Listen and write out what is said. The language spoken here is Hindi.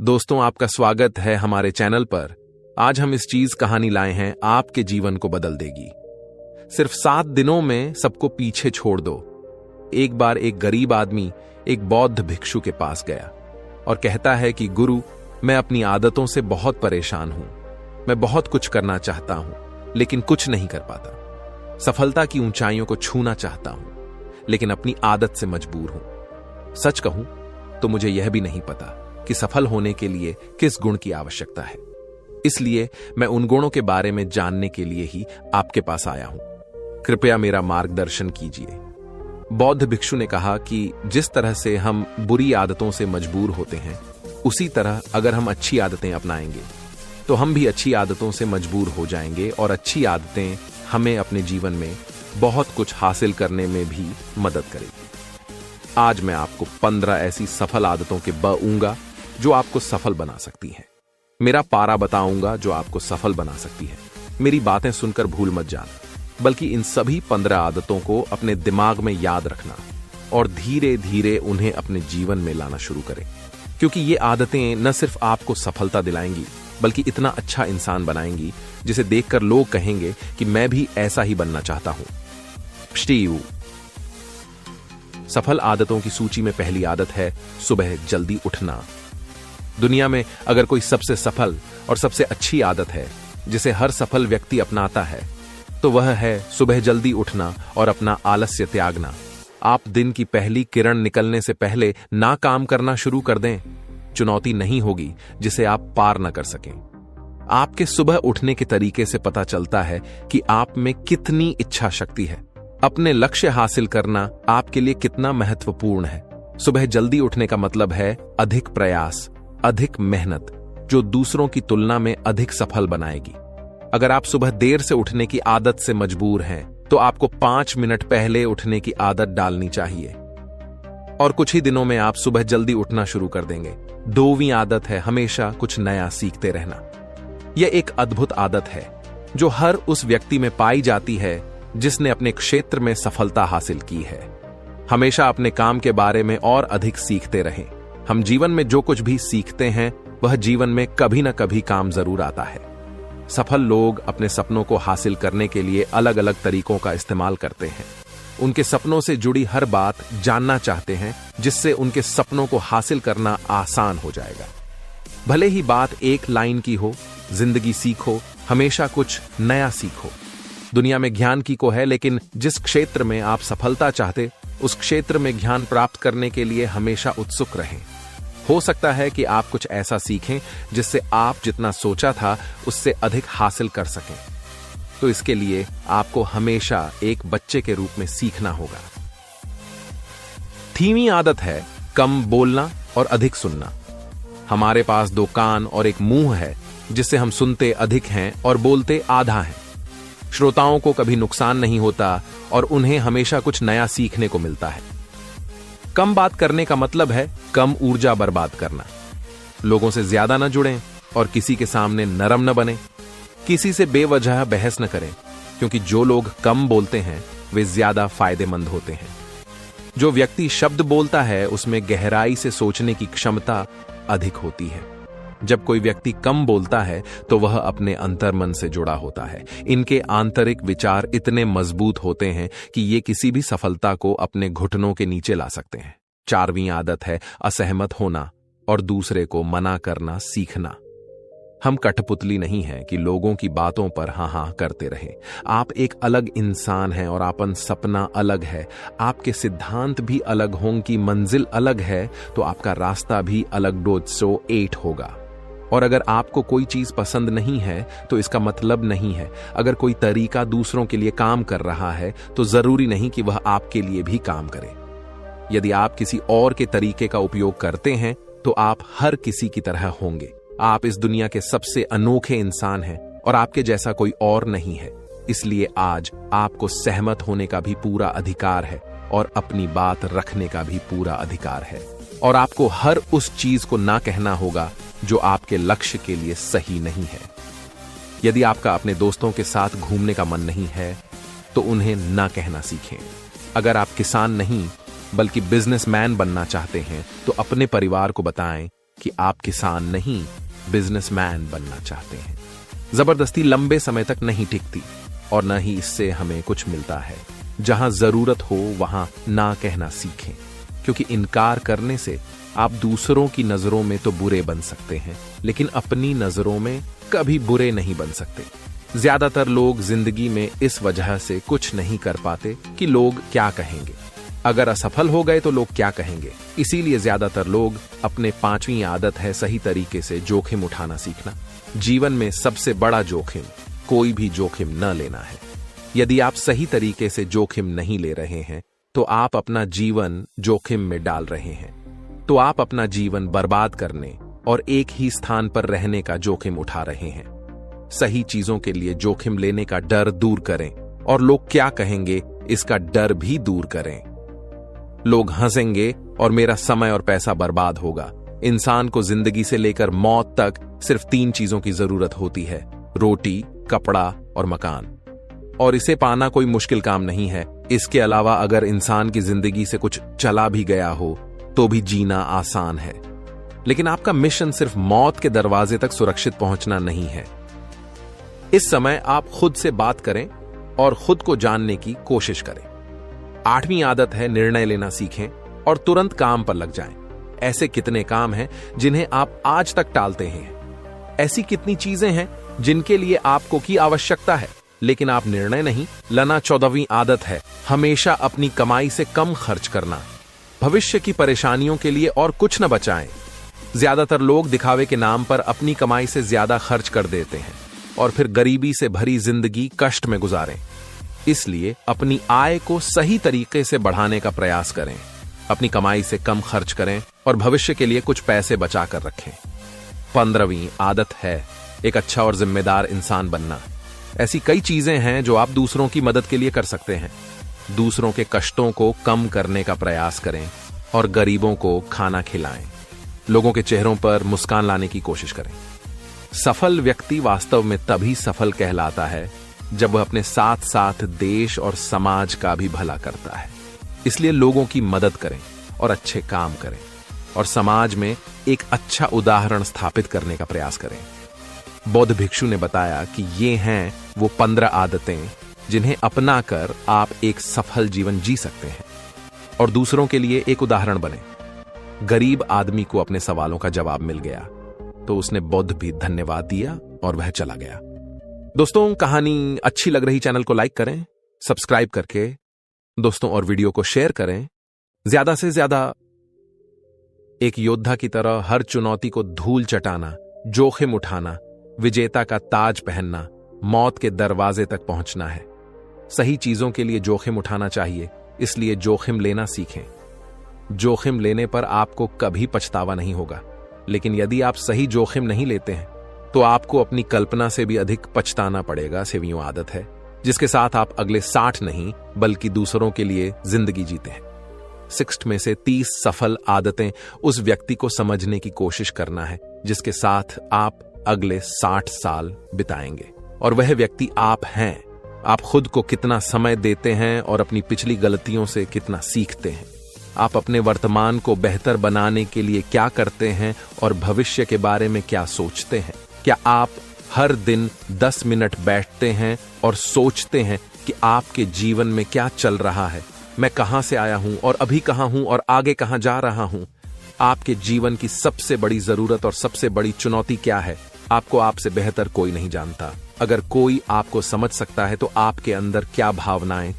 दोस्तों, आपका स्वागत है हमारे चैनल पर। आज हम इस चीज कहानी लाए हैं, आपके जीवन को बदल देगी। सिर्फ 7 दिनों में सबको पीछे छोड़ दो। एक बार एक गरीब आदमी एक बौद्ध भिक्षु के पास गया और कहता है कि गुरु, मैं अपनी आदतों से बहुत परेशान हूं। मैं बहुत कुछ करना चाहता हूं, लेकिन कुछ नहीं कर पाता। सफलता की ऊंचाइयों को छूना चाहता हूं, लेकिन अपनी आदत से मजबूर हूं। सच कहूं तो मुझे यह भी नहीं पता कि सफल होने के लिए किस गुण की आवश्यकता है। इसलिए मैं उन गुणों के बारे में जानने के लिए ही आपके पास आया हूं। कृपया मेरा मार्गदर्शन कीजिए। बौद्ध भिक्षु ने कहा कि जिस तरह से हम बुरी आदतों से मजबूर होते हैं, उसी तरह अगर हम अच्छी आदतें अपनाएंगे तो हम भी अच्छी आदतों से मजबूर हो जाएंगे और अच्छी आदतें हमें अपने जीवन में बहुत कुछ हासिल करने में भी मदद करेगी। आज मैं आपको 15 ऐसी सफल आदतों के बताऊंगा जो आपको सफल बना सकती हैं। मेरा पारा बताऊंगा जो आपको सफल बना सकती है। मेरी बातें सुनकर भूल मत जाना, बल्कि इन सभी 15 आदतों को अपने दिमाग में याद रखना और धीरे धीरे उन्हें अपने जीवन में लाना शुरू करें, क्योंकि ये आदतें न सिर्फ आपको सफलता दिलाएंगी, बल्कि इतना अच्छा इंसान बनाएंगी जिसे देखकर लोग कहेंगे कि मैं भी ऐसा ही बनना चाहता हूं। सफल आदतों की सूची में पहली आदत है सुबह जल्दी उठना। दुनिया में अगर कोई सबसे सफल और सबसे अच्छी आदत है जिसे हर सफल व्यक्ति अपनाता है, तो वह है सुबह जल्दी उठना और अपना आलस्य त्यागना। आप दिन की पहली किरण निकलने से पहले ना काम करना शुरू कर दें। चुनौती नहीं होगी जिसे आप पार न कर सकें। आपके सुबह उठने के तरीके से पता चलता है कि आप में कितनी इच्छा शक्ति है। अपने लक्ष्य हासिल करना आपके लिए कितना महत्वपूर्ण है। सुबह जल्दी उठने का मतलब है अधिक प्रयास, अधिक मेहनत, जो दूसरों की तुलना में अधिक सफल बनाएगी। अगर आप सुबह देर से उठने की आदत से मजबूर हैं, तो आपको 5 मिनट पहले उठने की आदत डालनी चाहिए और कुछ ही दिनों में आप सुबह जल्दी उठना शुरू कर देंगे। 2वीं आदत है हमेशा कुछ नया सीखते रहना। यह एक अद्भुत आदत है जो हर उस व्यक्ति में पाई जाती है जिसने अपने क्षेत्र में सफलता हासिल की है। हमेशा अपने काम के बारे में और अधिक सीखते रहें। हम जीवन में जो कुछ भी सीखते हैं, वह जीवन में कभी न कभी काम जरूर आता है। सफल लोग अपने सपनों को हासिल करने के लिए अलग अलग तरीकों का इस्तेमाल करते हैं। उनके सपनों से जुड़ी हर बात जानना चाहते हैं, जिससे उनके सपनों को हासिल करना आसान हो जाएगा। भले ही बात एक लाइन की हो, जिंदगी सीखो, हमेशा कुछ नया सीखो। दुनिया में ज्ञान की को है, लेकिन जिस क्षेत्र में आप सफलता चाहते, उस क्षेत्र में ज्ञान प्राप्त करने के लिए हमेशा उत्सुक रहें। हो सकता है कि आप कुछ ऐसा सीखें जिससे आप जितना सोचा था उससे अधिक हासिल कर सकें। तो इसके लिए आपको हमेशा एक बच्चे के रूप में सीखना होगा। 3वीं आदत है कम बोलना और अधिक सुनना। हमारे पास 2 कान और एक मुंह है, जिससे हम सुनते अधिक हैं और बोलते आधा हैं। श्रोताओं को कभी नुकसान नहीं होता और उन्हें हमेशा कुछ नया सीखने को मिलता है। कम बात करने का मतलब है कम ऊर्जा बर्बाद करना। लोगों से ज्यादा न जुड़ें और किसी के सामने नरम न बने। किसी से बेवजह बहस न करें, क्योंकि जो लोग कम बोलते हैं वे ज्यादा फायदेमंद होते हैं। जो व्यक्ति शब्द बोलता है उसमें गहराई से सोचने की क्षमता अधिक होती है। जब कोई व्यक्ति कम बोलता है तो वह अपने अंतर्मन से जुड़ा होता है। इनके आंतरिक विचार इतने मजबूत होते हैं कि ये किसी भी सफलता को अपने घुटनों के नीचे ला सकते हैं। 4वीं आदत है असहमत होना और दूसरे को मना करना सीखना। हम कठपुतली नहीं हैं कि लोगों की बातों पर हाँ हाँ करते रहें। आप एक अलग इंसान हैं और आपन सपना अलग है। आपके सिद्धांत भी अलग होंगी, मंजिल अलग है, तो आपका रास्ता भी अलग 208 होगा। और अगर आपको कोई चीज पसंद नहीं है तो इसका मतलब नहीं है। अगर कोई तरीका दूसरों के लिए काम कर रहा है तो जरूरी नहीं कि वह आपके लिए भी काम करे। यदि आप किसी और के तरीके का उपयोग करते हैं तो आप हर किसी की तरह होंगे। आप इस दुनिया के सबसे अनोखे इंसान हैं और आपके जैसा कोई और नहीं है। इसलिए आज आपको सहमत होने का भी पूरा अधिकार है और अपनी बात रखने का भी पूरा अधिकार है। और आपको हर उस चीज को ना कहना होगा जो आपके लक्ष्य के लिए सही नहीं है। यदि आपका अपने दोस्तों के साथ घूमने का मन नहीं है तो उन्हें ना कहना सीखें। अगर आप किसान नहीं बल्कि बिजनेसमैन बनना चाहते हैं तो अपने परिवार को बताएं कि आप किसान नहीं, बिजनेसमैन बनना चाहते हैं। जबरदस्ती लंबे समय तक नहीं टिकती और न ही इससे हमें कुछ मिलता है। जहां जरूरत हो वहां ना कहना सीखें, क्योंकि इनकार करने से आप दूसरों की नजरों में तो बुरे बन सकते हैं, लेकिन अपनी नजरों में कभी बुरे नहीं बन सकते। ज्यादातर लोग जिंदगी में इस वजह से कुछ नहीं कर पाते कि लोग क्या कहेंगे। अगर असफल हो गए तो लोग क्या कहेंगे, इसीलिए ज्यादातर लोग अपने 5वीं आदत है सही तरीके से जोखिम उठाना सीखना। जीवन में सबसे बड़ा जोखिम कोई भी जोखिम न लेना है। यदि आप सही तरीके से जोखिम नहीं ले रहे हैं तो आप अपना जीवन जोखिम में डाल रहे हैं। तो आप अपना जीवन बर्बाद करने और एक ही स्थान पर रहने का जोखिम उठा रहे हैं। सही चीजों के लिए जोखिम लेने का डर दूर करें और लोग क्या कहेंगे इसका डर भी दूर करें। लोग हंसेंगे और मेरा समय और पैसा बर्बाद होगा। इंसान को जिंदगी से लेकर मौत तक सिर्फ 3 चीजों की जरूरत होती है, रोटी, कपड़ा और मकान। और इसे पाना कोई मुश्किल काम नहीं है। इसके अलावा अगर इंसान की जिंदगी से कुछ चला भी गया हो तो भी जीना आसान है। लेकिन आपका मिशन सिर्फ मौत के दरवाजे तक सुरक्षित पहुंचना नहीं है। इस समय आप खुद से बात करें और खुद को जानने की कोशिश करें। 8वीं आदत है निर्णय लेना सीखें और तुरंत काम पर लग जाएं। ऐसे कितने काम हैं जिन्हें आप आज तक टालते हैं। ऐसी कितनी चीजें हैं जिनके लिए आपको की आवश्यकता है लेकिन आप निर्णय नहीं लेना। 14वीं आदत है हमेशा अपनी कमाई से कम खर्च करना। भविष्य की परेशानियों के लिए और कुछ न बचाएं। ज्यादातर लोग दिखावे के नाम पर अपनी कमाई से ज्यादा खर्च कर देते हैं और फिर गरीबी से भरी जिंदगी कष्ट में गुजारें। इसलिए अपनी आय को सही तरीके से बढ़ाने का प्रयास करें। अपनी कमाई से कम खर्च करें और भविष्य के लिए कुछ पैसे बचा कर रखें। 15वीं आदत है एक अच्छा और जिम्मेदार इंसान बनना। ऐसी कई चीजें हैं जो आप दूसरों की मदद के लिए कर सकते हैं। दूसरों के कष्टों को कम करने का प्रयास करें और गरीबों को खाना खिलाएं। लोगों के चेहरों पर मुस्कान लाने की कोशिश करें। सफल व्यक्ति वास्तव में तभी सफल कहलाता है जब वह अपने साथ साथ देश और समाज का भी भला करता है। इसलिए लोगों की मदद करें और अच्छे काम करें और समाज में एक अच्छा उदाहरण स्थापित करने का प्रयास करें। बौद्ध भिक्षु ने बताया कि ये हैं वो 15 आदतें जिन्हें अपनाकर आप एक सफल जीवन जी सकते हैं और दूसरों के लिए एक उदाहरण बने। गरीब आदमी को अपने सवालों का जवाब मिल गया तो उसने बुद्ध भी धन्यवाद दिया और वह चला गया। दोस्तों, कहानी अच्छी लग रही चैनल को लाइक करें, सब्सक्राइब करके दोस्तों और वीडियो को शेयर करें। ज्यादा से ज्यादा एक योद्धा की तरह हर चुनौती को धूल चटाना, जोखिम उठाना, विजेता का ताज पहनना, मौत के दरवाजे तक पहुंचना है। सही चीजों के लिए जोखिम उठाना चाहिए, इसलिए जोखिम लेना सीखें। जोखिम लेने पर आपको कभी पछतावा नहीं होगा, लेकिन यदि आप सही जोखिम नहीं लेते हैं तो आपको अपनी कल्पना से भी अधिक पछताना पड़ेगा। 6वीं आदत है जिसके साथ आप अगले 60 नहीं बल्कि दूसरों के लिए जिंदगी जीते हैं। 6 में से 30 सफल आदतें उस व्यक्ति को समझने की कोशिश करना है जिसके साथ आप अगले 60 साल बिताएंगे, और वह व्यक्ति आप हैं। आप खुद को कितना समय देते हैं और अपनी पिछली गलतियों से कितना सीखते हैं। आप अपने वर्तमान को बेहतर बनाने के लिए क्या करते हैं और भविष्य के बारे में क्या सोचते हैं। क्या आप हर दिन 10 मिनट बैठते हैं और सोचते हैं कि आपके जीवन में क्या चल रहा है, मैं कहां से आया हूं और अभी कहां हूं और आगे कहां जा रहा हूं। आपके जीवन की सबसे बड़ी जरूरत और सबसे बड़ी चुनौती क्या है, आपको आपसे बेहतर कोई नहीं जानता। अगर कोई आपको समझ सकता है तो आपके अंदर क्या भावनाएं